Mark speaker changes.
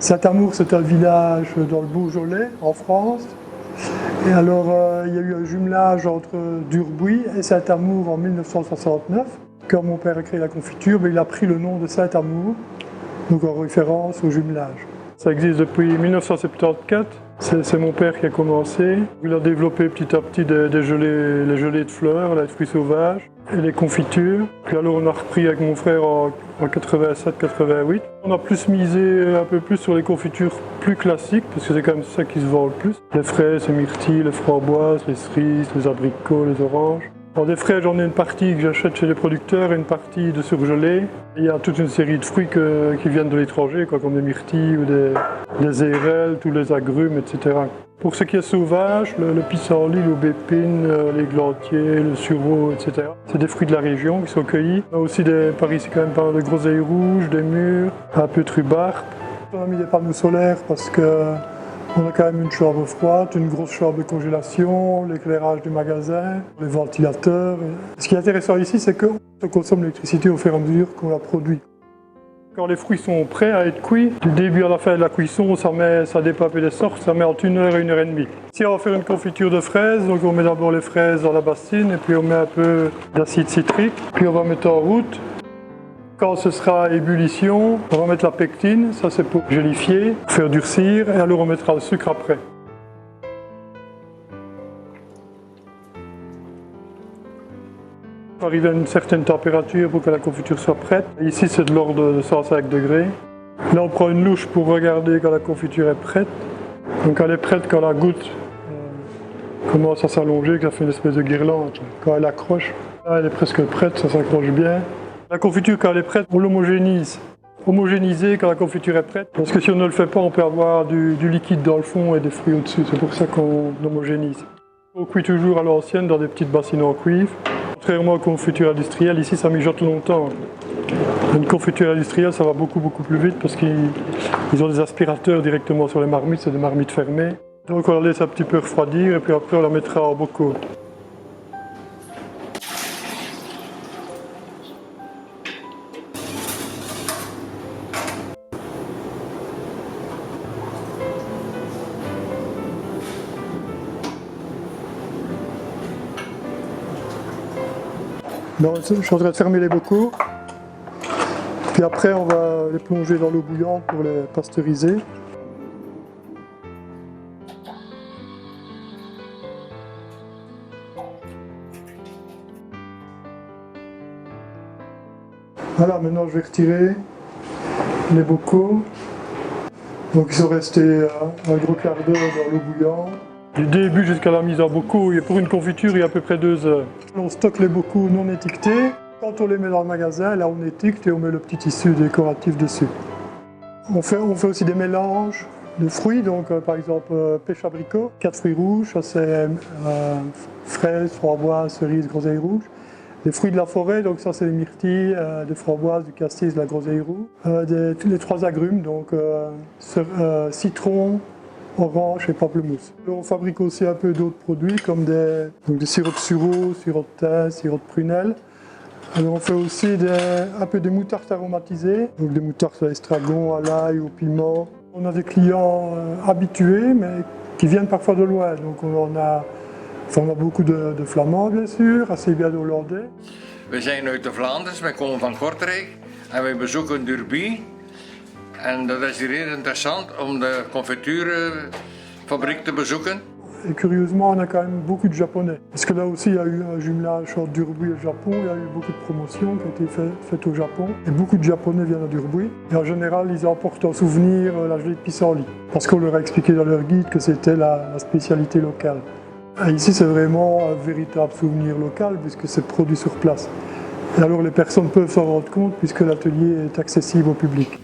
Speaker 1: Saint-Amour, c'est un village dans le Beaujolais, en France. Et alors, il y a eu un jumelage entre Durbuy et Saint-Amour en 1969. Quand mon père a créé la confiture, il a pris le nom de Saint-Amour, donc en référence au jumelage. Ça existe depuis 1974. C'est mon père qui a commencé. Il a développé petit à petit les gelées de fleurs, les fruits sauvages et les confitures. Puis alors on a repris avec mon frère en 87-88. On a plus misé un peu plus sur les confitures plus classiques parce que c'est quand même ça qui se vend le plus. Les fraises, les myrtilles, les framboises, les cerises, les abricots, les oranges. Alors des fraises, j'en ai une partie que j'achète chez les producteurs et une partie de surgelés. Il y a toute une série de fruits qui viennent de l'étranger, comme des myrtilles ou des érelles, tous les agrumes, etc. Pour ce qui est sauvage, le pissenlit, l'aubépine, l'églantier, le sureau, etc. C'est des fruits de la région qui sont cueillis. On a aussi par ici quand même pas mal de groseilles rouges, des mûres, un peu de rhubarbe. On a mis des panneaux solaires parce qu'on a quand même une chambre froide, une grosse chambre de congélation, l'éclairage du magasin, les ventilateurs. Ce qui est intéressant ici, c'est qu'on consomme l'électricité au fur et à mesure qu'on la produit. Quand les fruits sont prêts à être cuits, du début à la fin de la cuisson, ça dépend un peu des sortes, ça met entre 1 heure et 1 heure et demie. Ici, on va faire une confiture de fraises, donc on met d'abord les fraises dans la bassine, et puis on met un peu d'acide citrique, puis on va mettre en route. Quand ce sera à ébullition, on va mettre la pectine, ça c'est pour gélifier, pour faire durcir, et alors on mettra le sucre après. Il faut arriver à une certaine température pour que la confiture soit prête. Ici c'est de l'ordre de 105 degrés. Là on prend une louche pour regarder quand la confiture est prête. Donc elle est prête quand la goutte commence à s'allonger, que ça fait une espèce de guirlande. Quand elle accroche, là elle est presque prête, ça s'accroche bien. La confiture, quand elle est prête, on l'homogénise. Homogéniser quand la confiture est prête. Parce que si on ne le fait pas, on peut avoir du liquide dans le fond et des fruits au-dessus. C'est pour ça qu'on homogénise. On cuit toujours à l'ancienne dans des petites bassines en cuivre. Contrairement aux confitures industrielles, ici ça mijote longtemps. Une confiture industrielle, ça va beaucoup plus vite parce qu'ils ont des aspirateurs directement sur les marmites, c'est des marmites fermées. Donc on la laisse un petit peu refroidir et puis après on la mettra en bocaux. Donc, je suis en train de fermer les bocaux, puis après on va les plonger dans l'eau bouillante pour les pasteuriser. Voilà, maintenant je vais retirer les bocaux. Donc ils sont restés un gros quart d'heure dans l'eau bouillante. Du début jusqu'à la mise en bocaux, et pour une confiture, il y a à peu près 2 heures. On stocke les bocaux non étiquetés. Quand on les met dans le magasin, là on étiquette et on met le petit tissu décoratif dessus. On fait aussi des mélanges de fruits, donc par exemple pêche abricot, 4 fruits rouges, ça c'est fraises, framboises, cerises, groseilles rouges. Les fruits de la forêt, donc ça c'est les myrtilles, des framboises, du cassis, de la groseille rouge. Les 3 agrumes, donc citron, orange et pamplemousse. On fabrique aussi un peu d'autres produits comme des sirops de sureau, sirop de thym, sirop de prunelle. Alors on fait aussi un peu des moutardes aromatisées, donc des moutardes à l'estragon, à l'ail, au piment. On a des clients habitués mais qui viennent parfois de loin, donc on a beaucoup de Flamands bien sûr, assez bien de Hollandais.
Speaker 2: We zijn uit de Vlaanderen, wij komen van Kortrijk en wij bezoeken Durbuy. En dat is hier heel interessant om de confituurfabriek te bezoeken.
Speaker 1: Et curieusement, on a quand même beaucoup de Japonais. Parce que là aussi, il y a eu un jumelage entre Durbuy et le Japon. Il y a eu beaucoup de promotions qui ont été faites au Japon. Et beaucoup de Japonais viennent à Durbuy. Et en général, ils emportent en souvenir la gelée de pissenlit. Parce qu'on leur a expliqué dans leur guide que c'était la spécialité locale. Et ici, c'est vraiment un véritable souvenir local puisque c'est produit sur place. Et alors, les personnes peuvent s'en rendre compte puisque l'atelier est accessible au public.